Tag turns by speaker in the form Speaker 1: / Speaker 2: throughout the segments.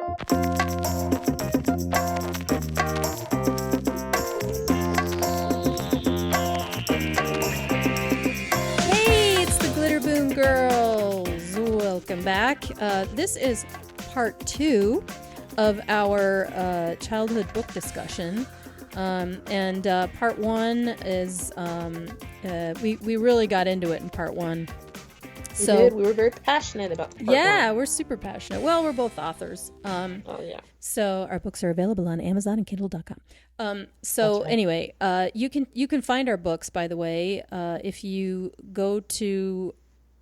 Speaker 1: Hey, it's the Glitter Boom Girls. Welcome back. This is part 2 of our childhood book discussion. And part 1 is, we really got into it in part 1.
Speaker 2: We did. We were very passionate about part 1.
Speaker 1: We're super passionate. Well, we're both authors. So our books are available on Amazon and Kindle.com. Anyway, you can find our books, by the way, if you go to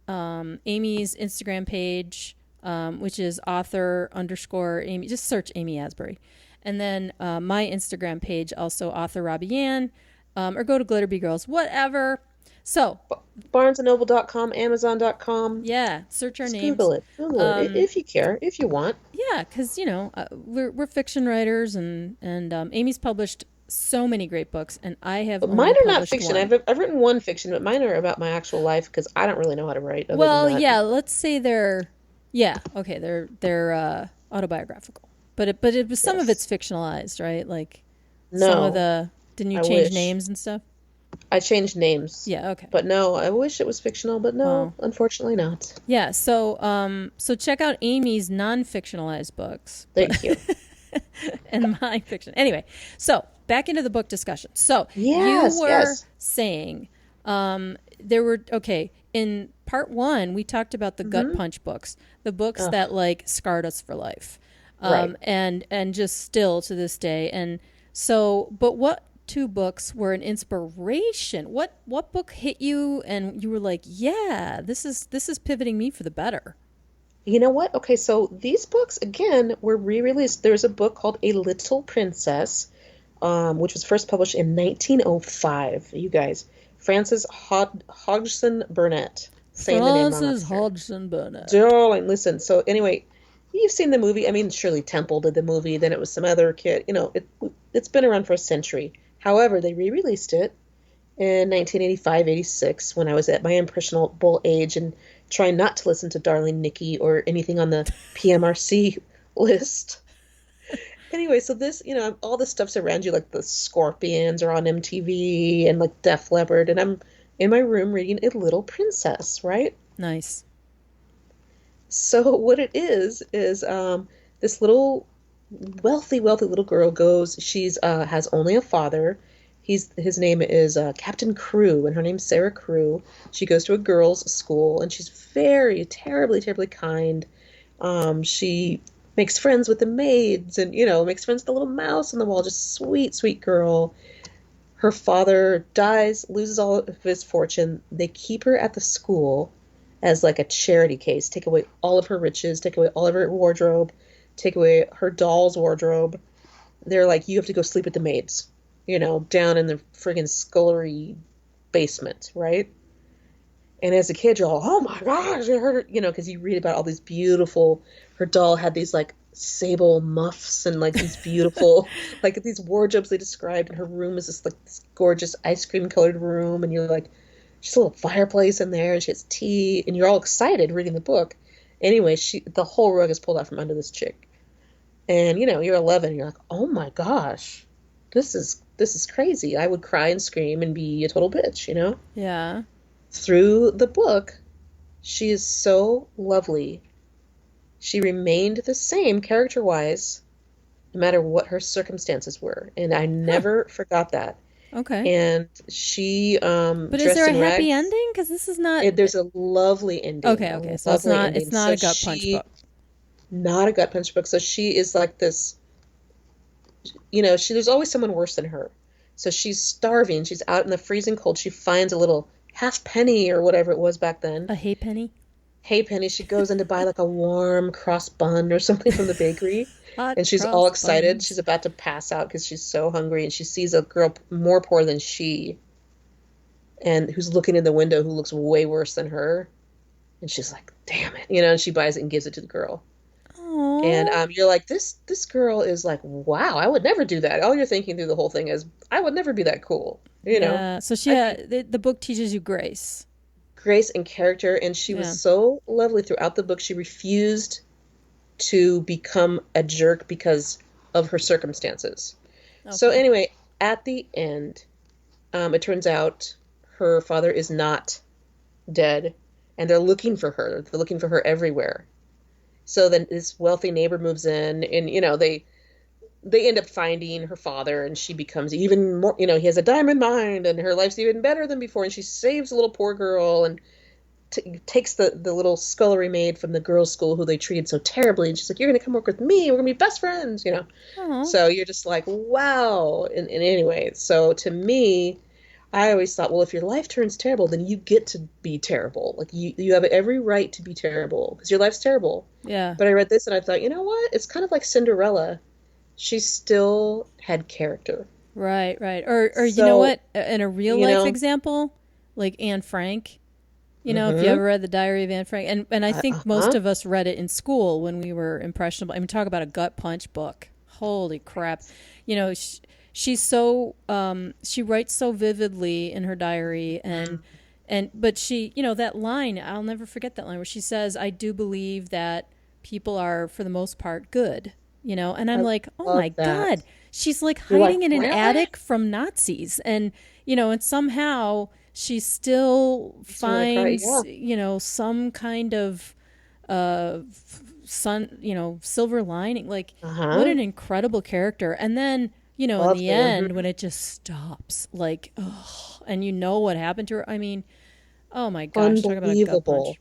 Speaker 1: Amy's Instagram page, which is author_Amy. Just search Amy Asbury. And then my Instagram page, also author Robbie-Ann, or go to Glitterbee Girls, whatever. So
Speaker 2: BarnesandNoble.com, Amazon.com.
Speaker 1: Yeah, search our names.
Speaker 2: Google it if you care, if you want.
Speaker 1: Yeah, because we're fiction writers, and Amy's published so many great books, and I have. But
Speaker 2: mine are not fiction. I've written one fiction, but mine are about my actual life because I don't really know how to write.
Speaker 1: Let's say they're autobiographical, but it was some of it's fictionalized, right? Like some of the didn't you change names and stuff?
Speaker 2: I changed names.
Speaker 1: Yeah, okay.
Speaker 2: But no, I wish it was fictional, but no, unfortunately not.
Speaker 1: Yeah, so check out Amy's non-fictionalized books.
Speaker 2: Thank you.
Speaker 1: And my fiction. Anyway, so back into the book discussion. So you were saying there were, in part 1, we talked about the gut punch books, the books that like scarred us for life.
Speaker 2: Right.
Speaker 1: And just still to this day. And so, but what 2 books were an inspiration? What book hit you and you were like, yeah, this is pivoting me for the better?
Speaker 2: You know what? Okay, so these books again were re-released. There's a book called A Little Princess, which was first published in 1905. You guys, Frances Hodgson Burnett.
Speaker 1: Frances Hodgson Burnett.
Speaker 2: Darling, listen. So anyway, you've seen the movie. I mean, Shirley Temple did the movie. Then it was some other kid. It's been around for a century. However, they re-released it in 1985-86 when I was at my impressionable age and trying not to listen to Darling Nikki or anything on the PMRC list. Anyway, so this, all this stuff's around you, like the Scorpions are on MTV and like Def Leppard, and I'm in my room reading A Little Princess, right?
Speaker 1: Nice.
Speaker 2: So what it is this little wealthy little girl goes. She's has only a father. His name is Captain Crew, and her name's Sarah Crew. She goes to a girls' school, and she's very terribly kind. She makes friends with the maids, and makes friends with the little mouse on the wall. Just sweet girl. Her father dies, loses all of his fortune. They keep her at the school as like a charity case. Take away all of her riches. Take away all of her wardrobe. Take away her doll's wardrobe. They're like, you have to go sleep with the maids, down in the friggin' scullery basement, right? And as a kid, you're all, oh my gosh, I heard her, because you read about all these beautiful, her doll had these like sable muffs and like these beautiful, like these wardrobes they described, and her room is this gorgeous ice cream colored room, and you're like, she's a little fireplace in there, and she has tea, and you're all excited reading the book. Anyway, the whole rug is pulled out from under this chick. And, you're 11, and you're like, oh my gosh, this is crazy. I would cry and scream and be a total bitch,
Speaker 1: Yeah.
Speaker 2: Through the book, she is so lovely. She remained the same character-wise, no matter what her circumstances were. And I never forgot that.
Speaker 1: Okay.
Speaker 2: And she
Speaker 1: but is there a happy ending? Because this is not.
Speaker 2: There's a lovely ending.
Speaker 1: Okay. So it's not a gut punch book.
Speaker 2: Not a gut punch book. So she is like this. There's always someone worse than her. So she's starving. She's out in the freezing cold. She finds a little half penny or whatever it was back then.
Speaker 1: A hay penny.
Speaker 2: She goes in to buy like a warm cross bun or something from the bakery. And she's all excited. Buns. She's about to pass out because she's so hungry, and she sees a girl more poor than she, and who's looking in the window, who looks way worse than her. And she's like, damn it, and she buys it and gives it to the girl.
Speaker 1: Aww.
Speaker 2: And you're like, this girl is like, wow, I would never do that. All you're thinking through the whole thing is, I would never be that cool,
Speaker 1: Yeah. So the book teaches you grace.
Speaker 2: Grace and character, and she was so lovely throughout the book. She refused to become a jerk because of her circumstances. So
Speaker 1: Okay.
Speaker 2: anyway, at the end, it turns out her father is not dead, and they're looking for her. They're looking for her everywhere. So then this wealthy neighbor moves in, and they end up finding her father, and she becomes even more. He has a diamond mind, and her life's even better than before. And she saves a little poor girl, and takes the little scullery maid from the girls' school who they treated so terribly, and she's like, "You're gonna come work with me. We're gonna be best friends."
Speaker 1: Oh.
Speaker 2: So you're just like, wow. And anyway, so to me, I always thought, well, if your life turns terrible, then you get to be terrible. Like you have every right to be terrible because your life's terrible.
Speaker 1: Yeah.
Speaker 2: But I read this and I thought, you know what? It's kind of like Cinderella. She still had character.
Speaker 1: Right, right. Or you know
Speaker 2: So,
Speaker 1: what? In a real
Speaker 2: you
Speaker 1: life
Speaker 2: know,
Speaker 1: example, like Anne Frank. If you
Speaker 2: mm-hmm.
Speaker 1: ever read The Diary of Anne Frank, and I think most
Speaker 2: Uh-huh.
Speaker 1: of us read it in school when we were impressionable. I mean, talk about a gut punch book. Holy crap! She's so she writes so vividly in her diary, but she, that line, I'll never forget that line where she says, "I do believe that people are for the most part good." And I'm
Speaker 2: I
Speaker 1: like, oh
Speaker 2: love
Speaker 1: my
Speaker 2: that.
Speaker 1: God, she's like
Speaker 2: You're like,
Speaker 1: hiding in an
Speaker 2: really?
Speaker 1: attic from Nazis, and somehow she still
Speaker 2: Makes me want to cry.
Speaker 1: finds,
Speaker 2: Yeah.
Speaker 1: some kind of uh silver lining. Like, what
Speaker 2: Uh-huh.
Speaker 1: an incredible character. And then, in
Speaker 2: Love
Speaker 1: the
Speaker 2: me.
Speaker 1: end, when
Speaker 2: Mm-hmm.
Speaker 1: it just stops, like, oh, and what happened to her. I mean, oh my gosh, talk about a gut
Speaker 2: Unbelievable.
Speaker 1: punch.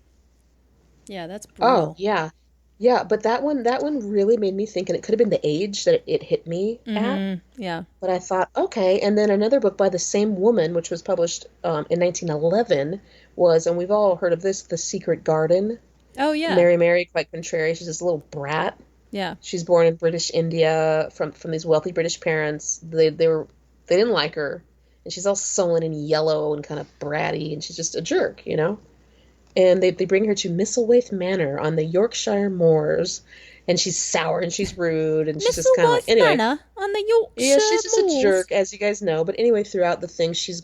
Speaker 1: Yeah, that's
Speaker 2: Oh,
Speaker 1: brutal.
Speaker 2: yeah. Yeah, but that one really made me think, and it could have been the age that it hit me at.
Speaker 1: Yeah.
Speaker 2: But I thought, okay. And then another book by the same woman, which was published in 1911, was, and we've all heard of this, The Secret Garden.
Speaker 1: Oh yeah.
Speaker 2: Mary, quite contrary. She's this little brat.
Speaker 1: Yeah.
Speaker 2: She's born in British India from these wealthy British parents. They didn't like her, and she's all sullen and yellow and kind of bratty, and she's just a jerk. And they bring her to Misselthwaite Manor on the Yorkshire moors, and she's sour and she's rude, and she's just kind of like,
Speaker 1: Misselthwaite
Speaker 2: anyway.
Speaker 1: Manor on the
Speaker 2: Yeah,
Speaker 1: Yorkshire
Speaker 2: she's just a
Speaker 1: moors.
Speaker 2: jerk, as you guys know. But anyway, throughout the thing, she's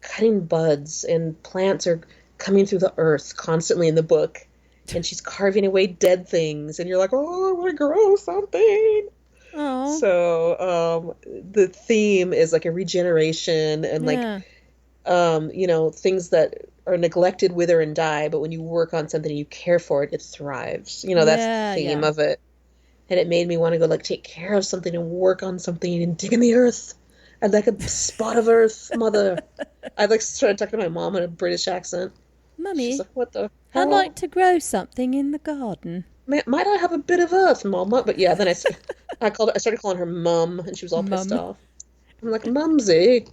Speaker 2: cutting buds, and plants are coming through the earth constantly in the book. And she's carving away dead things, and you're like, oh, I want to grow something.
Speaker 1: Oh
Speaker 2: So, the theme is like a regeneration and like,
Speaker 1: yeah.
Speaker 2: things that are neglected wither and die, but when you work on something and you care for it, it thrives. That's the
Speaker 1: Yeah,
Speaker 2: theme
Speaker 1: yeah.
Speaker 2: of it. And it made me want to go like take care of something and work on something and dig in the earth. I'd like a spot of earth, mother. I like started talking to my mom in a British accent. She's
Speaker 1: Mummy,
Speaker 2: like, "What the
Speaker 1: I'd like
Speaker 2: hell?
Speaker 1: to grow something in the garden.
Speaker 2: Might I have a bit of earth, mama?" But yeah, then I started calling her mum, and she was all pissed
Speaker 1: Mum.
Speaker 2: off. I'm like, "Mumsy."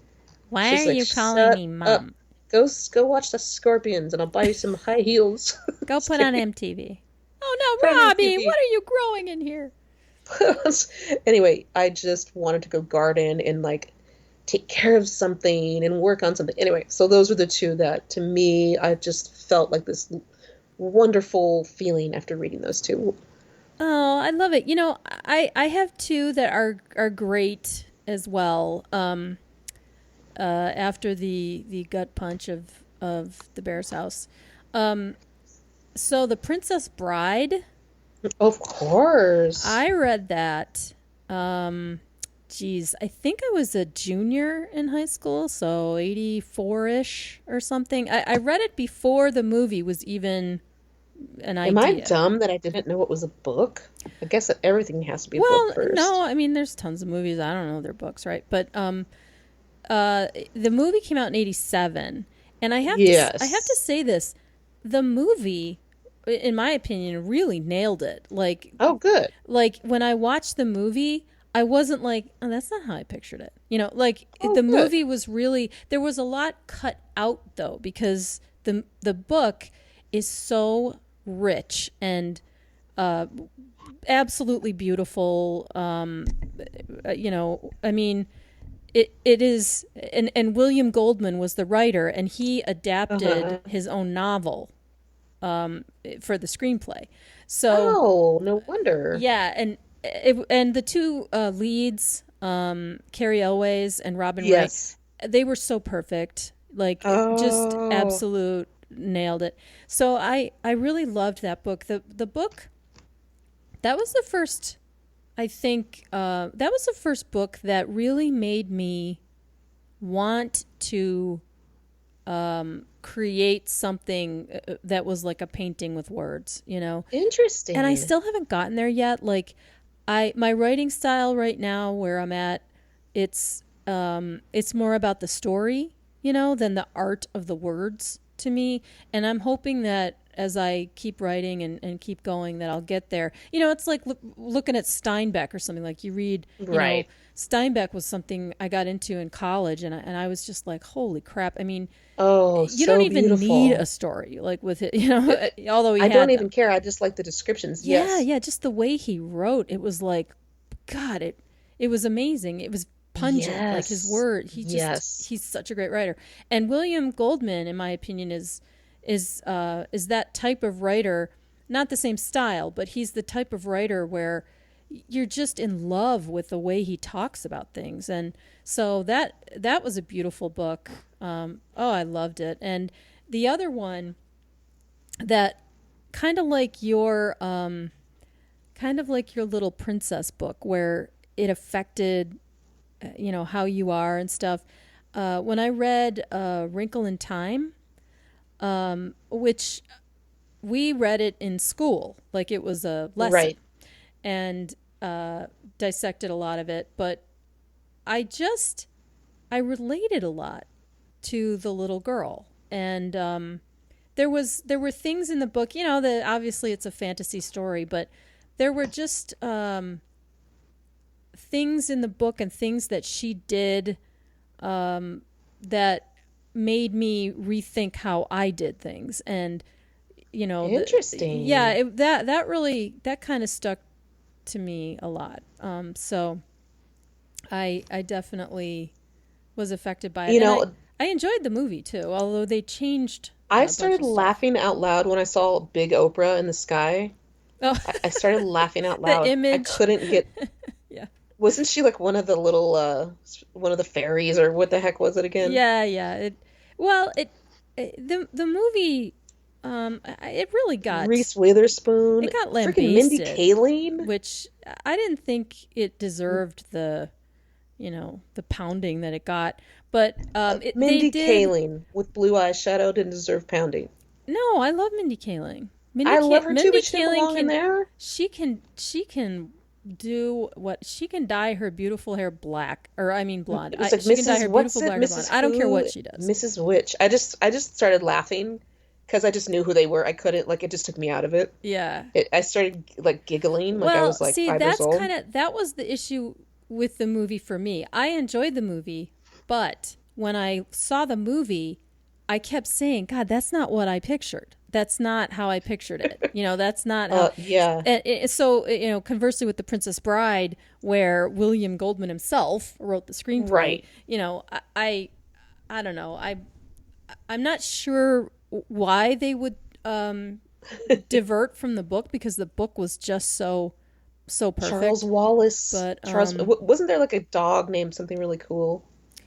Speaker 1: Why are
Speaker 2: She's like,
Speaker 1: you calling
Speaker 2: "Shut
Speaker 1: me
Speaker 2: up.
Speaker 1: mum?
Speaker 2: Go watch the scorpions, and I'll buy you some high heels."
Speaker 1: Go
Speaker 2: Just
Speaker 1: put on
Speaker 2: kidding.
Speaker 1: MTV. Oh no,
Speaker 2: Put on
Speaker 1: Robbie,
Speaker 2: MTV.
Speaker 1: what are you growing in here?
Speaker 2: Anyway, I just wanted to go garden and like take care of something and work on something. Anyway, so those were the two that to me, I just felt like this wonderful feeling after reading those two.
Speaker 1: Oh, I love it. I have two that are great as well. After the gut punch of the bear's house. So the Princess Bride,
Speaker 2: Of course.
Speaker 1: I read that. Geez, I think I was a junior in high school, so 84-ish or something. I read it before the movie was even an
Speaker 2: Am I
Speaker 1: idea.
Speaker 2: dumb that I didn't know it was a book? I guess that everything has to be a book
Speaker 1: Well, no,
Speaker 2: first.
Speaker 1: I mean, there's tons of movies. I don't know their books, right? But the movie came out in '87, and I have to
Speaker 2: Yes.
Speaker 1: say this: the movie, in my opinion, really nailed it.
Speaker 2: Oh, good.
Speaker 1: Like when I watched the movie, I wasn't like, oh, that's not how I pictured it. Like
Speaker 2: Oh,
Speaker 1: the
Speaker 2: good.
Speaker 1: movie was really, there was a lot cut out though, because the book is so rich and uh, absolutely beautiful. I mean, it is, and William Goldman was the writer, and he adapted
Speaker 2: Uh-huh.
Speaker 1: his own novel for the screenplay. So
Speaker 2: Oh, no wonder.
Speaker 1: yeah, and the two leads, Carrie Elways and Robin Wright,
Speaker 2: Yes.
Speaker 1: they were so perfect, like just
Speaker 2: Oh.
Speaker 1: absolute nailed it. So I really loved that book. The book That was the first, I think, that was the first book that really made me want to create something that was like a painting with words, you know?
Speaker 2: Interesting.
Speaker 1: And I still haven't gotten there yet. Like, my writing style right now, where I'm at, it's more about the story, you know, than the art of the words to me. And I'm hoping that as I keep writing and keep going, that I'll get there. You know, it's like looking at Steinbeck or something. Like you read, you know, Steinbeck was something I got into in college, and I was just like, holy crap. I mean, you don't even need a story like with it, you know, although I
Speaker 2: don't even care. I just like the descriptions.
Speaker 1: Yeah, yeah, just the way he wrote, it was like, God, it was amazing. It was pungent, like his word. He's such a great writer. And William Goldman, in my opinion, is that type of writer, not the same style, but he's the type of writer where you're just in love with the way he talks about things. And so that was a beautiful book. I loved it. And the other one that kind of like your little princess book, where it affected, you know, how you are and stuff. When I read Wrinkle in Time, which we read it in school, like it was a lesson, and dissected a lot of it. But I related a lot to the little girl, and there were things in the book, you know, that obviously it's a fantasy story, but there were just things in the book and things that she did that made me rethink how I did things. And, you know,
Speaker 2: interesting.
Speaker 1: that kind of stuck to me a lot. So I definitely was affected by it. You know, I enjoyed the movie too, although they changed.
Speaker 2: I started laughing out loud when I saw Big Oprah in the sky.
Speaker 1: Oh,
Speaker 2: I started laughing out loud.
Speaker 1: The image.
Speaker 2: I couldn't get.
Speaker 1: Yeah.
Speaker 2: Wasn't she like one of the little, one of the fairies, or what the heck was it again?
Speaker 1: Yeah. The movie, it really got
Speaker 2: Reese Witherspoon.
Speaker 1: It got lambasted.
Speaker 2: Freaking Mindy Kaling,
Speaker 1: which I didn't think it deserved the, you know, the pounding that it got. But
Speaker 2: Mindy Kaling with blue eyeshadow didn't deserve pounding.
Speaker 1: No, I love Mindy Kaling.
Speaker 2: I love her too, but she didn't belong in there.
Speaker 1: She can do what she can dye her beautiful hair black, or I mean blonde.
Speaker 2: It was like
Speaker 1: she can dye her beautiful black or blonde. I don't care what she does.
Speaker 2: Mrs. Witch. I just started laughing because I just knew who they were. I couldn't, like, it just took me out of it.
Speaker 1: Yeah.
Speaker 2: I started like giggling, like I was like 5 years old.
Speaker 1: That was the issue with the movie for me. I enjoyed the movie, but when I saw the movie, I kept saying, God, that's not what I pictured. That's not how I pictured it. You know, that's not how.
Speaker 2: Yeah.
Speaker 1: So, you know, conversely with The Princess Bride, where William Goldman himself wrote the screenplay,
Speaker 2: right.
Speaker 1: You know, I don't know. I'm not sure why they would divert from the book, because the book was just so perfect.
Speaker 2: Charles Wallace.
Speaker 1: But
Speaker 2: wasn't there like a dog named something really cool?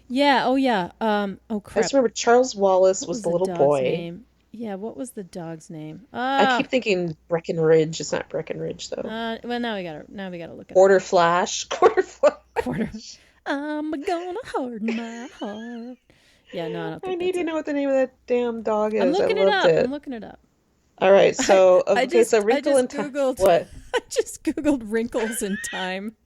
Speaker 1: Yeah. Oh, yeah. Oh, crap.
Speaker 2: I just remember Charles Wallace was the little boy.
Speaker 1: Name? Yeah, what was the dog's name?
Speaker 2: I keep thinking Breckenridge. It's not Breckenridge though.
Speaker 1: Well, now we gotta look at
Speaker 2: Quarterflash.
Speaker 1: I'm gonna harden my heart. Yeah, no, I don't think
Speaker 2: I need to know what the name of that damn dog is.
Speaker 1: I'm looking it up.
Speaker 2: All right, so so Wrinkle in Time. What?
Speaker 1: I just Googled Wrinkles in Time.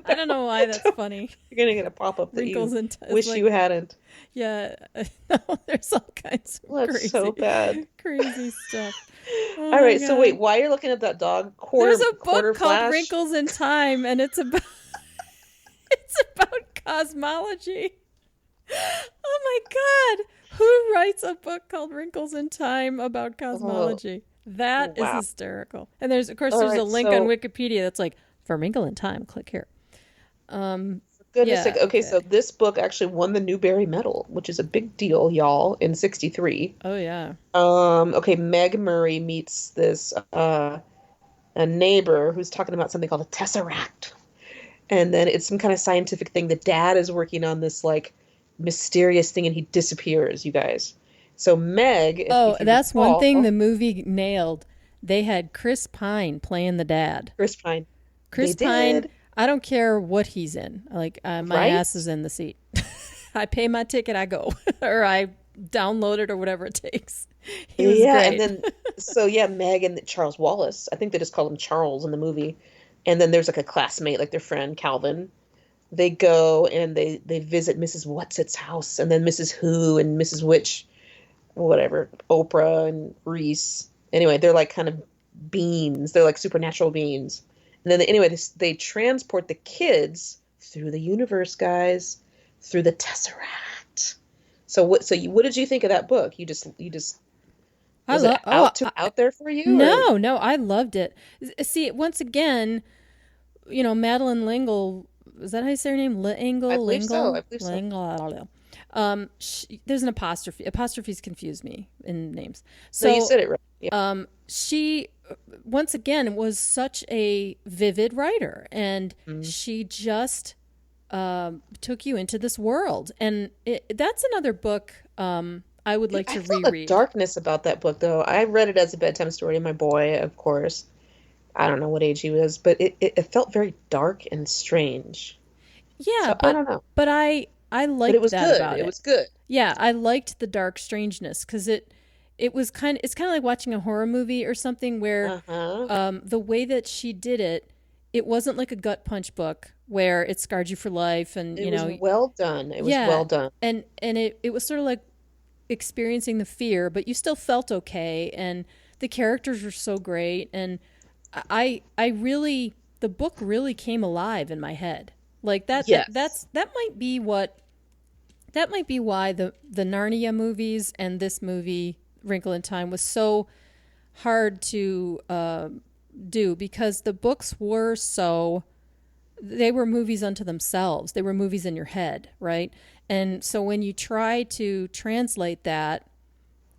Speaker 1: I don't know why that's funny.
Speaker 2: You're gonna get a pop-up that
Speaker 1: Wrinkles
Speaker 2: you wish you hadn't.
Speaker 1: Yeah, no, there's all kinds of
Speaker 2: That's so bad.
Speaker 1: Crazy stuff. Oh,
Speaker 2: all right, so wait, while you're looking at that dog,
Speaker 1: there's a book called Wrinkles in Time, and it's about cosmology. Oh my God, who writes a book called Wrinkles in Time about cosmology? That is hysterical. And there's a link on Wikipedia that's like, for Wrinkle in Time, click here.
Speaker 2: Goodness sake. Okay, so this book actually won the Newbery Medal, which is a big deal, y'all, in 1963.
Speaker 1: Oh, yeah.
Speaker 2: Okay, Meg Murray meets this a neighbor who's talking about something called a tesseract. And then it's some kind of scientific thing. The dad is working on this, like, mysterious thing, and he disappears, you guys. So Meg...
Speaker 1: that's one thing the movie nailed. they had Chris Pine playing the dad.
Speaker 2: Chris Pine. They
Speaker 1: Chris Pine,
Speaker 2: did.
Speaker 1: I don't care what he's in. Like, my
Speaker 2: Right?
Speaker 1: ass is in the seat. I pay my ticket, I go. Or I download it or whatever it takes. He was
Speaker 2: Yeah, and
Speaker 1: great.
Speaker 2: then so yeah, Meg and Charles Wallace. I think they just called him Charles in the movie. And then there's like a classmate, like their friend Calvin. They go and they visit Mrs. Whatsit's house, and then Mrs. Who and Mrs. Which, whatever, Oprah and Reese. Anyway, they're like kind of beings. They're like supernatural beings. And then anyway, they transport the kids through the universe, guys, through the Tesseract. So what did you think of that book? You just
Speaker 1: I
Speaker 2: was it
Speaker 1: love. Oh,
Speaker 2: out there for you, or
Speaker 1: no, I loved it. See, once again, Madeline Lingle, is that how you say her name?
Speaker 2: I believe so. I believe so.
Speaker 1: Lingle. There's an apostrophe. Apostrophes confuse me in names.
Speaker 2: No, you
Speaker 1: So,
Speaker 2: said it right. Yeah.
Speaker 1: she, once again, was such a vivid writer, and
Speaker 2: Mhm.
Speaker 1: she just took you into this world. And that's another book I would like
Speaker 2: I
Speaker 1: to
Speaker 2: felt a
Speaker 1: reread.
Speaker 2: darkness about that book, though. I read it as a bedtime story to my boy, of course. I don't know what age he was, but it felt very dark and strange.
Speaker 1: Yeah,
Speaker 2: So I don't know.
Speaker 1: but I
Speaker 2: But it
Speaker 1: liked
Speaker 2: was
Speaker 1: that
Speaker 2: good.
Speaker 1: about
Speaker 2: It
Speaker 1: it.
Speaker 2: was good.
Speaker 1: Yeah, I liked the dark strangeness because it's kind of like watching a horror movie or something where
Speaker 2: Uh-huh.
Speaker 1: the way that she did it, it wasn't like a gut punch book where it scarred you for life, and
Speaker 2: It was well done. It was
Speaker 1: yeah,
Speaker 2: well done.
Speaker 1: and it was sort of like experiencing the fear, but you still felt okay, and the characters were so great, and I really, the book really came alive in my head. Like
Speaker 2: Yes.
Speaker 1: that might be why the Narnia movies and this movie Wrinkle in Time was so hard to do, because the books were so, they were movies unto themselves. They were movies in your head, right? And so when you try to translate that,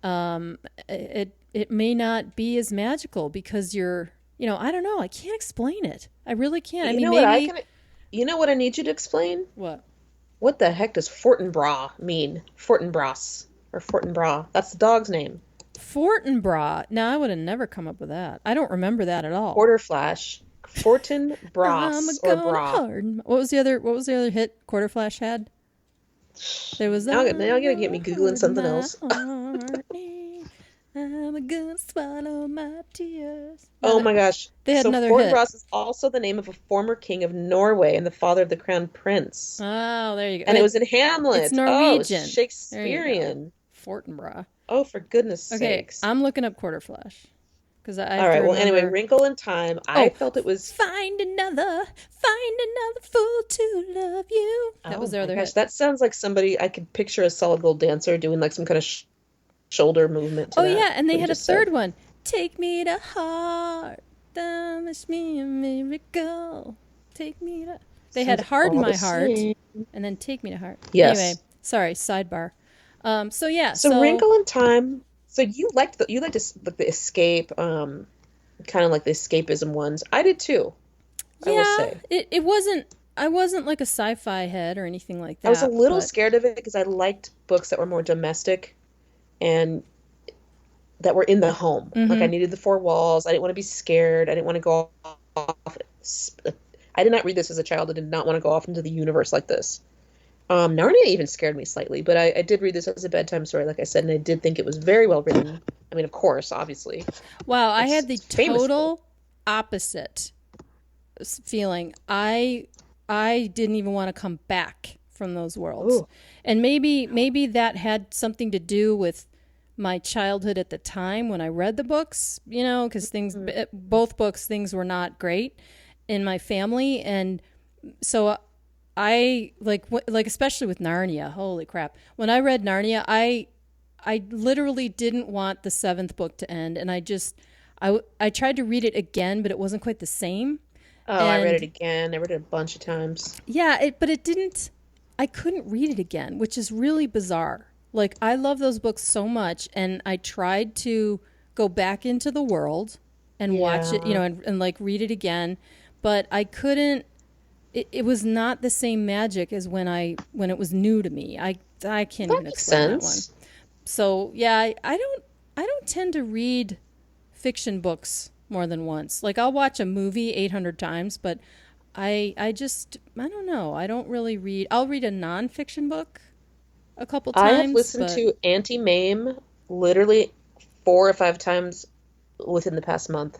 Speaker 1: it may not be as magical because I don't know. I can't explain it. I really can't. I
Speaker 2: You
Speaker 1: mean,
Speaker 2: know what I
Speaker 1: maybe
Speaker 2: can You know what I need you to explain?
Speaker 1: what?
Speaker 2: What the heck does Fortinbras mean? Fortinbras or Fortinbras. That's the dog's name.
Speaker 1: Fortinbras. Now, I would have never come up with that. I don't remember that at all.
Speaker 2: Quarterflash.
Speaker 1: I'm a
Speaker 2: Fortinbras or
Speaker 1: gonna
Speaker 2: bra.
Speaker 1: hard. What was the other hit Quarterflash had? There was
Speaker 2: Now,
Speaker 1: I'm
Speaker 2: now you're gonna get me
Speaker 1: gonna
Speaker 2: Googling
Speaker 1: hard
Speaker 2: something
Speaker 1: my
Speaker 2: else.
Speaker 1: heart. I'm gonna swallow my tears.
Speaker 2: Oh my gosh.
Speaker 1: They had
Speaker 2: So
Speaker 1: another hit.
Speaker 2: Fortinbras is also the name of a former king of Norway and the father of the crown prince.
Speaker 1: Oh, there you go.
Speaker 2: And it was in
Speaker 1: It's
Speaker 2: Hamlet. Oh, it's
Speaker 1: Norwegian. There you go.
Speaker 2: Shakespearean.
Speaker 1: Fortinbras.
Speaker 2: Oh, for goodness
Speaker 1: Okay,
Speaker 2: sakes.
Speaker 1: I'm looking up Quarterflash because I
Speaker 2: All
Speaker 1: have to
Speaker 2: right. Well, anyway,
Speaker 1: remember.
Speaker 2: Wrinkle in Time. I
Speaker 1: Oh,
Speaker 2: felt it was.
Speaker 1: find another fool to love you. That was
Speaker 2: Oh
Speaker 1: their
Speaker 2: my
Speaker 1: other
Speaker 2: gosh,
Speaker 1: hit.
Speaker 2: that sounds like somebody I could picture a solid gold dancer doing like some kind of sh shoulder movement to
Speaker 1: Oh
Speaker 2: that.
Speaker 1: yeah, and they
Speaker 2: What you
Speaker 1: had a
Speaker 2: just said.
Speaker 1: third one. Take me to heart, promise me a miracle. Take me to. They had
Speaker 2: Sounds
Speaker 1: Hard in
Speaker 2: all the
Speaker 1: My Heart,
Speaker 2: same.
Speaker 1: and then Take Me to Heart. Anyway,
Speaker 2: Yes.
Speaker 1: sorry, sidebar. So yeah,
Speaker 2: So
Speaker 1: so
Speaker 2: Wrinkle in Time. So you liked this, like the escape, kind of like the escapism ones. I did too, I will
Speaker 1: yeah,
Speaker 2: say.
Speaker 1: it wasn't. I wasn't like a sci-fi head or anything like
Speaker 2: I was a
Speaker 1: that,
Speaker 2: little
Speaker 1: but
Speaker 2: scared of it because I liked books that were more domestic and that were in the home. Like I
Speaker 1: mm-hmm.
Speaker 2: needed the four walls. I didn't want to be scared. I didn't want to go off. I did not read this as a child. I did not want to go off into the universe like this. Narnia even scared me slightly, but I did read this as a bedtime story, like I said, and I did think it was very well written. I mean, of course, obviously,
Speaker 1: Wow, I
Speaker 2: it's
Speaker 1: had the
Speaker 2: it's a famous book.
Speaker 1: total opposite feeling. I didn't even want to come back from those worlds.
Speaker 2: Ooh,
Speaker 1: And maybe that had something to do with my childhood at the time when I read the books, because
Speaker 2: mm,
Speaker 1: both books, things were not great in my family. And so I like especially with Narnia, holy crap. When I read Narnia, I literally didn't want the seventh book to end, and I tried to read it again, but it wasn't quite the same.
Speaker 2: oh, I read it
Speaker 1: And
Speaker 2: again. I read it a bunch of times.
Speaker 1: yeah, but it didn't. I couldn't read it again, which is really bizarre. Like, I love those books so much, and I tried to go back into the world and watch it,
Speaker 2: Yeah,
Speaker 1: and like read it again, but I couldn't. It was not the same magic as when it was new to me. I can't
Speaker 2: that
Speaker 1: even
Speaker 2: makes
Speaker 1: explain that one.
Speaker 2: sense.
Speaker 1: So yeah, I don't tend to read fiction books more than once. Like I'll watch a movie 800 times, but I don't know. I don't really read. I'll read a nonfiction book a couple
Speaker 2: I have
Speaker 1: times,
Speaker 2: listened
Speaker 1: but
Speaker 2: to Auntie Mame literally 4 or 5 times within the past month.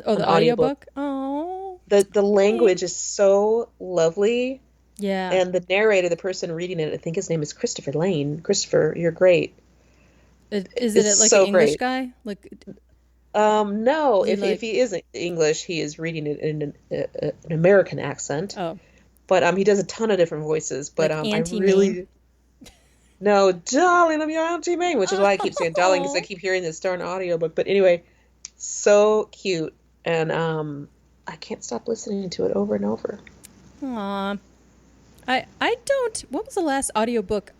Speaker 1: oh,
Speaker 2: An
Speaker 1: the
Speaker 2: audiobook.
Speaker 1: audiobook. Oh,
Speaker 2: The
Speaker 1: thanks.
Speaker 2: language is so lovely,
Speaker 1: Yeah.
Speaker 2: and the narrator, the person reading it, I think his name is Christopher Lane. Christopher, you're great.
Speaker 1: Is
Speaker 2: It's
Speaker 1: it like an
Speaker 2: so
Speaker 1: English
Speaker 2: great.
Speaker 1: guy? Like,
Speaker 2: No,
Speaker 1: is he
Speaker 2: if
Speaker 1: like,
Speaker 2: he isn't English, he is reading it in an American accent.
Speaker 1: oh,
Speaker 2: But he does a ton of different voices. But
Speaker 1: like
Speaker 2: I
Speaker 1: Auntie Mame?
Speaker 2: really no, darling, I'm your Auntie Mame, which is why I keep saying darling because I
Speaker 1: Oh,
Speaker 2: keep hearing this darn audiobook. But anyway, so cute, and I can't stop listening to it over and over.
Speaker 1: aw. I don't. What was the last audiobook?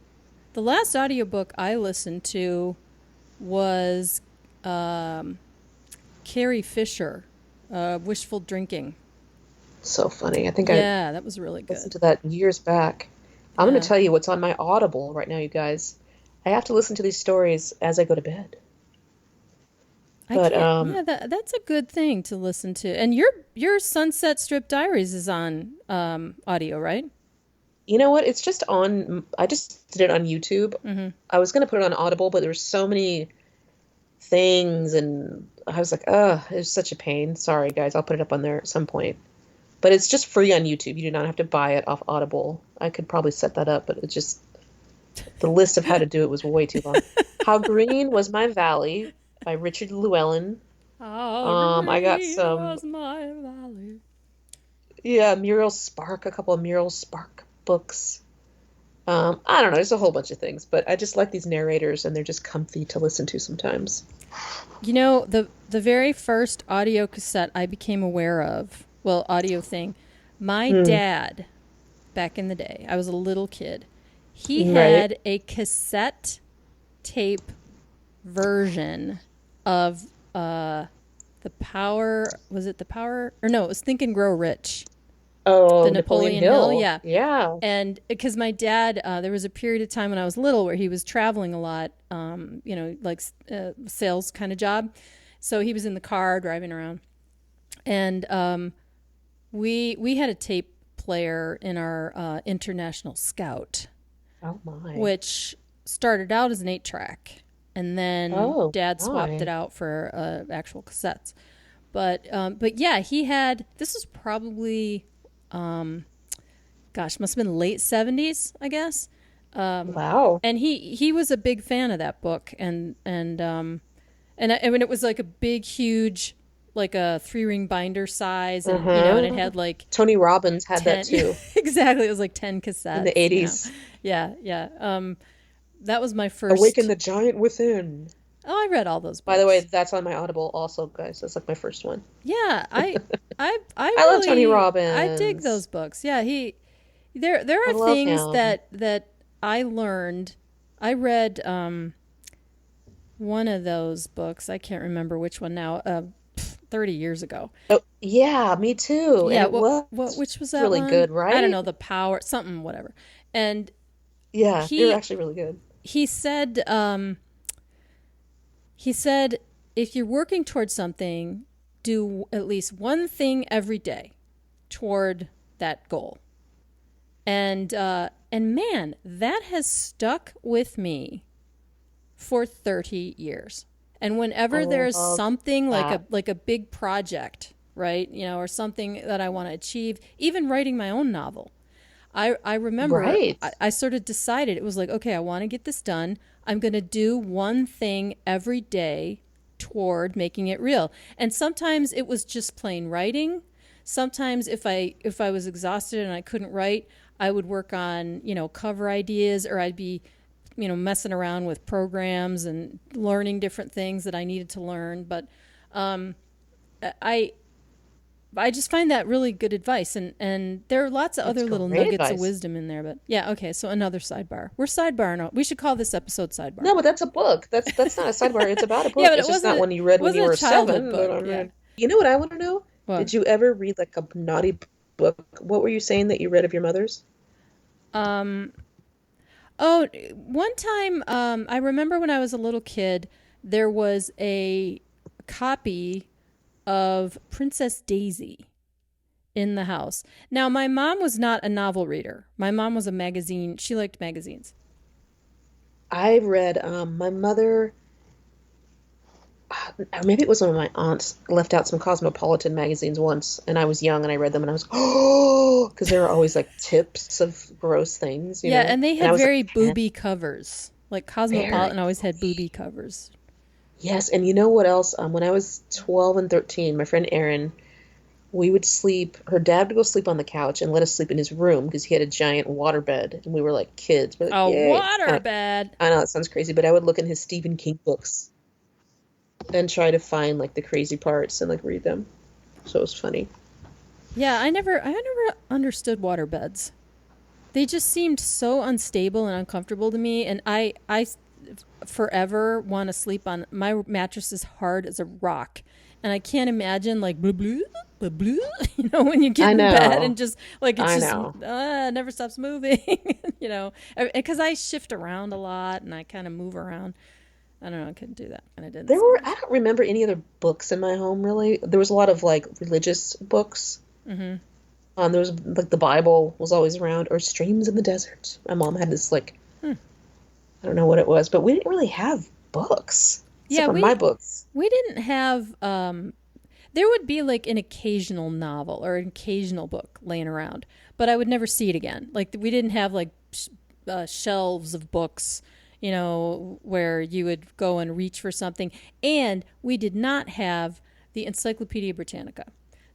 Speaker 1: The last audiobook I listened to was um, Carrie Fisher, Wishful Drinking.
Speaker 2: So funny. I think I
Speaker 1: Yeah, that was really
Speaker 2: listened
Speaker 1: good.
Speaker 2: to that years back. I'm going to
Speaker 1: Yeah.
Speaker 2: tell you what's on my Audible right now, you guys. I have to listen to these stories as I go to bed.
Speaker 1: I
Speaker 2: But
Speaker 1: can't. Yeah, that's a good thing to listen to. And your Sunset Strip Diaries is on audio, right?
Speaker 2: you know what? It's just on. I just did it on YouTube.
Speaker 1: Mm-hmm.
Speaker 2: I was going to put it on Audible, but there were so many things, and I was like, oh, it's such a pain. Sorry, guys. I'll put it up on there at some point. But it's just free on YouTube. You do not have to buy it off Audible. I could probably set that up, but it just the list of how to do it was way too long. How Green Was My Valley by Richard Llewellyn.
Speaker 1: How
Speaker 2: I got
Speaker 1: green
Speaker 2: some,
Speaker 1: was my valley.
Speaker 2: yeah, Muriel Spark, a couple of Muriel Spark books. I don't know, there's a whole bunch of things, but I just like these narrators and they're just comfy to listen to sometimes.
Speaker 1: You know, the very first audio cassette I became aware of, well, audio thing, my
Speaker 2: Hmm.
Speaker 1: dad, back in the day, I was a little kid, he
Speaker 2: Right.
Speaker 1: had a cassette tape version of the Power, was it the Power? Or no, it was Think and Grow Rich, the
Speaker 2: Oh, Napoleon
Speaker 1: Napoleon Hill,
Speaker 2: Hill.
Speaker 1: yeah.
Speaker 2: Yeah.
Speaker 1: And because my dad, there was a period of time when I was little where he was traveling a lot, like sales kind of job. So he was in the car driving around, and we had a tape player in our International Scout,
Speaker 2: Oh my.
Speaker 1: which started out as an 8 track, and then
Speaker 2: Oh
Speaker 1: Dad swapped it
Speaker 2: my.
Speaker 1: out for actual cassettes. But yeah, he had. This was probably, gosh, must have been late 70s, I guess.
Speaker 2: Wow.
Speaker 1: And he was a big fan of that book, and I mean it was like a big, huge, like a 3 ring binder size, and and it
Speaker 2: Uh-huh.
Speaker 1: had like
Speaker 2: Tony Robbins had that
Speaker 1: 10.
Speaker 2: too
Speaker 1: Exactly, it was like 10
Speaker 2: in the
Speaker 1: cassettes.
Speaker 2: 80s.
Speaker 1: Yeah, yeah. That was my
Speaker 2: Awaken
Speaker 1: first.
Speaker 2: the Giant Within.
Speaker 1: Oh, I read all those
Speaker 2: By the way,
Speaker 1: books.
Speaker 2: that's on my Audible also, guys. That's like my first one.
Speaker 1: Yeah, I
Speaker 2: I love Tony
Speaker 1: really I dig
Speaker 2: Robbins.
Speaker 1: those books. Yeah, there
Speaker 2: I
Speaker 1: are
Speaker 2: love
Speaker 1: things
Speaker 2: him.
Speaker 1: that I learned. I read one of those books. I can't remember which one now. 30 years ago.
Speaker 2: Oh, yeah, me too. And
Speaker 1: Yeah,
Speaker 2: it was
Speaker 1: which was that
Speaker 2: really
Speaker 1: one?
Speaker 2: good,
Speaker 1: I don't
Speaker 2: right?
Speaker 1: know, the power something whatever. And
Speaker 2: Yeah, they're
Speaker 1: he
Speaker 2: actually really good.
Speaker 1: he said he said if you're working towards something, do at least one thing every day toward that goal. And man, that has stuck with me for 30 years. And
Speaker 2: I
Speaker 1: whenever there's
Speaker 2: love
Speaker 1: something
Speaker 2: that.
Speaker 1: like a big project, right? Or something that I want to achieve, even writing my own novel. I remember
Speaker 2: Right.
Speaker 1: I sort of decided, it was like, okay, I want to get this done. I'm going to do one thing every day toward making it real. And sometimes it was just plain writing. Sometimes if I was exhausted and I couldn't write, I would work on, cover ideas, or I'd be, messing around with programs and learning different things that I needed to learn. But I I just find that really good advice, and there are lots of
Speaker 2: It's
Speaker 1: other little
Speaker 2: great
Speaker 1: nuggets of
Speaker 2: advice.
Speaker 1: wisdom in there. But yeah, okay. So another sidebar. We're sidebarring. We should call this episode sidebar.
Speaker 2: No, but that's a book. That's not a sidebar. It's about a
Speaker 1: Yeah,
Speaker 2: book.
Speaker 1: but
Speaker 2: It's just not one you read when you
Speaker 1: wasn't a
Speaker 2: were
Speaker 1: childhood
Speaker 2: 7. But
Speaker 1: book.
Speaker 2: I
Speaker 1: Yeah.
Speaker 2: mean, you know what I want to know?
Speaker 1: What?
Speaker 2: Did you ever read like a naughty book? What were you saying that you read of your mother's?
Speaker 1: Um. Oh, one time, I remember when I was a little kid, there was a copy of Princess Daisy in the house. Now, my mom was not a novel reader. My mom was a magazine. She liked magazines.
Speaker 2: I read, my mother, or maybe it was one of my aunts, left out some Cosmopolitan magazines once, and I was young and I read them and I was, oh, because there were always like tips of gross things,
Speaker 1: Yeah, and they had very
Speaker 2: like,
Speaker 1: booby covers. Like Cosmopolitan
Speaker 2: very.
Speaker 1: always had booby covers.
Speaker 2: Yes, and you know what else? When I was 12 and 13, my friend Erin, we would sleep, her dad would go sleep on the couch and let us sleep in his room because he had a giant water bed, and we were like kids. We're like,
Speaker 1: A
Speaker 2: yay.
Speaker 1: water bed.
Speaker 2: I know that sounds crazy, but I would look in his Stephen King books and try to find like the crazy parts and like read them. So it was funny.
Speaker 1: Yeah, I never understood water beds. They just seemed so unstable and uncomfortable to me, and I forever want to sleep on my mattress is hard as a rock, and I can't imagine like blue blue blue, when you get
Speaker 2: I
Speaker 1: in
Speaker 2: know.
Speaker 1: bed and just like
Speaker 2: I
Speaker 1: it's
Speaker 2: know.
Speaker 1: just never stops moving, because I shift around a lot and I kind of move around. I don't know, I couldn't do that, and I didn't.
Speaker 2: I don't remember any other books in my home really. There was a lot of like religious books.
Speaker 1: Mm-hmm.
Speaker 2: There was like the Bible was always around, or Streams in the Desert. My mom had this like, I don't know what it was, but we didn't really have books. Except for my books.
Speaker 1: We didn't have. There would be like an occasional novel or an occasional book laying around, but I would never see it again. Like we didn't have like shelves of books, where you would go and reach for something, and we did not have the Encyclopedia Britannica.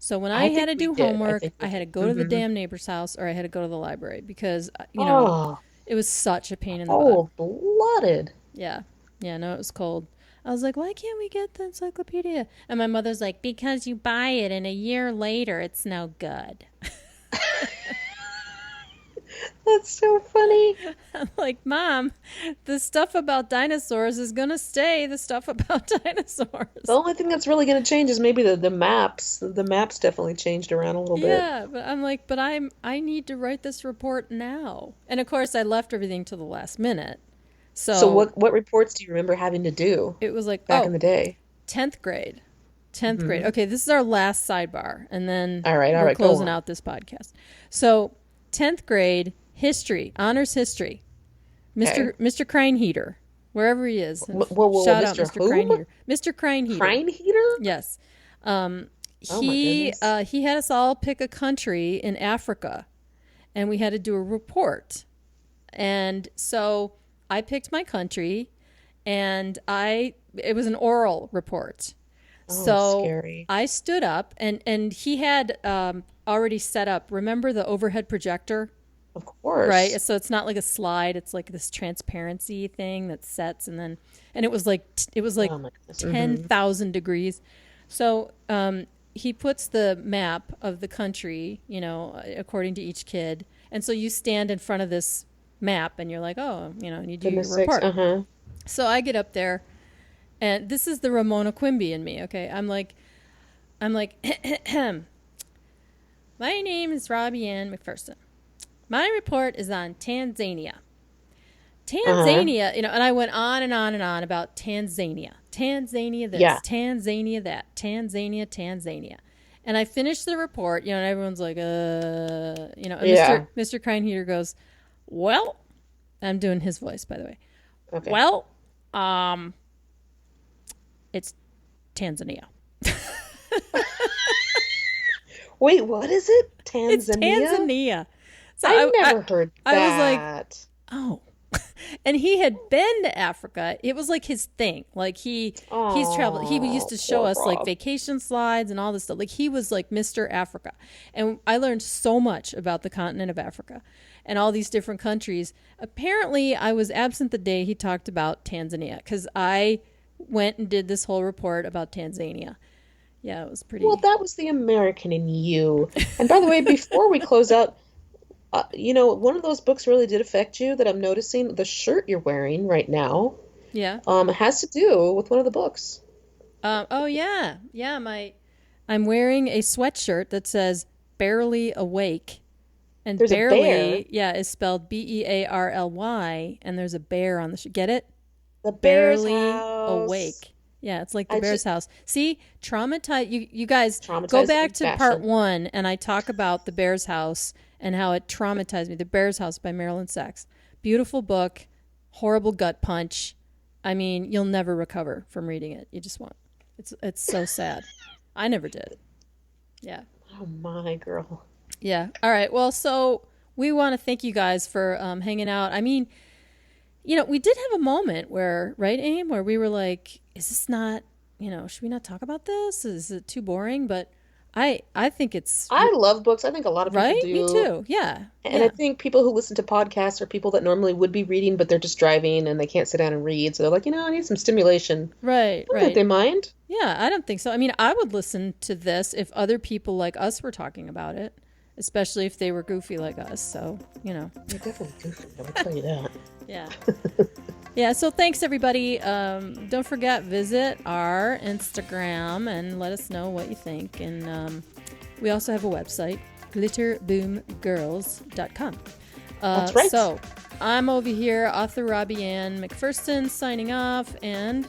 Speaker 1: So when I had to do homework, I had to go to the damn neighbor's house, or I had to go to the library because, it was such a pain in the butt.
Speaker 2: Cold-blooded.
Speaker 1: Yeah. Yeah, no, it was cold. I was like, why can't we get the encyclopedia? And my mother's like, because you buy it and a year later it's no good.
Speaker 2: That's so funny.
Speaker 1: I'm like, Mom, the stuff about dinosaurs is going to stay the stuff about dinosaurs.
Speaker 2: The only thing that's really going to change is maybe the maps. The maps definitely changed around a little bit.
Speaker 1: Yeah, but I'm like, I need to write this report now. And of course, I left everything to the last minute. So
Speaker 2: what reports do you remember having to do?
Speaker 1: It was like,
Speaker 2: back in the day.
Speaker 1: 10th grade. 10th grade. Okay, this is our last sidebar, and then
Speaker 2: we're
Speaker 1: closing out this podcast. So 10th grade history, honors history. Mr. Crineheater, wherever he is. Shout out Mr. Crineheater. Mr. Crineheater.
Speaker 2: Crineheater?
Speaker 1: Yes. He had us all pick a country in Africa, and we had to do a report. And so I picked my country, and it was an oral report. So
Speaker 2: scary.
Speaker 1: I stood up, and he had already set up. Remember the overhead projector?
Speaker 2: Of course.
Speaker 1: Right. So it's not like a slide. It's like this transparency thing that sets, and it was like 10,000 degrees. So he puts the map of the country, according to each kid, and so you stand in front of this map, and you're like, and you do your report. So I get up there. And this is the Ramona Quimby in me, okay? I'm like, my name is Robbie-Ann McPherson. My report is on Tanzania. Tanzania, and I went on and on and on about Tanzania. Tanzania this, Tanzania that, Tanzania. And I finished the report, and everyone's like, and Mr. Crineheater goes, well, I'm doing his voice, by the way.
Speaker 2: Okay.
Speaker 1: Well, it's Tanzania.
Speaker 2: Wait, what is it? Tanzania?
Speaker 1: It's Tanzania. So
Speaker 2: I never heard that.
Speaker 1: I was like, oh. And he had been to Africa. It was like his thing. Like he's traveled. He used to show us like vacation slides and all this stuff. Like he was like Mr. Africa. And I learned so much about the continent of Africa and all these different countries. Apparently, I was absent the day he talked about Tanzania because I went and did this whole report about Tanzania. Yeah, it was pretty.
Speaker 2: Well, that was the American in you. And by the way, before we close out, one of those books really did affect you that I'm noticing. The shirt you're wearing right now.
Speaker 1: Yeah.
Speaker 2: Has to do with one of the books.
Speaker 1: Oh yeah. Yeah, I'm wearing a sweatshirt that says "Barely Awake." And
Speaker 2: there's
Speaker 1: barely, is spelled Bearly, and there's a bear on the shirt. Get it?
Speaker 2: The bear's
Speaker 1: Barely
Speaker 2: house.
Speaker 1: Awake. Yeah, it's like the bear's house. See, you guys go back to part 1, and I talk about the bear's house and how it traumatized me. The Bear's House by Marilyn Sachs. Beautiful book, horrible gut punch. I mean, you'll never recover from reading it. You just won't. It's so sad. I never did. Yeah.
Speaker 2: Oh my girl.
Speaker 1: Yeah. All right. Well, so we want to thank you guys for hanging out. I mean, we did have a moment where, right, Aim, where we were like, is this not, should we not talk about this? Is it too boring? But I think it's...
Speaker 2: I love books. I think a lot of people do.
Speaker 1: Me too. Yeah.
Speaker 2: And I think people who listen to podcasts are people that normally would be reading, but they're just driving and they can't sit down and read. So they're like, I need some stimulation.
Speaker 1: Right,
Speaker 2: I don't think they mind.
Speaker 1: Yeah, I don't think so. I mean, I would listen to this if other people like us were talking about it, especially if they were goofy like us. So,
Speaker 2: You're definitely goofy. I will tell you that.
Speaker 1: Yeah. Yeah, so thanks, everybody. Don't forget, visit our Instagram and let us know what you think. And we also have a website, glitterboomgirls.com.
Speaker 2: That's right.
Speaker 1: So I'm over here, author Robbie-Ann McPherson, signing off. And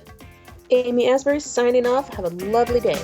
Speaker 2: Amy Asbury signing off. Have a lovely day.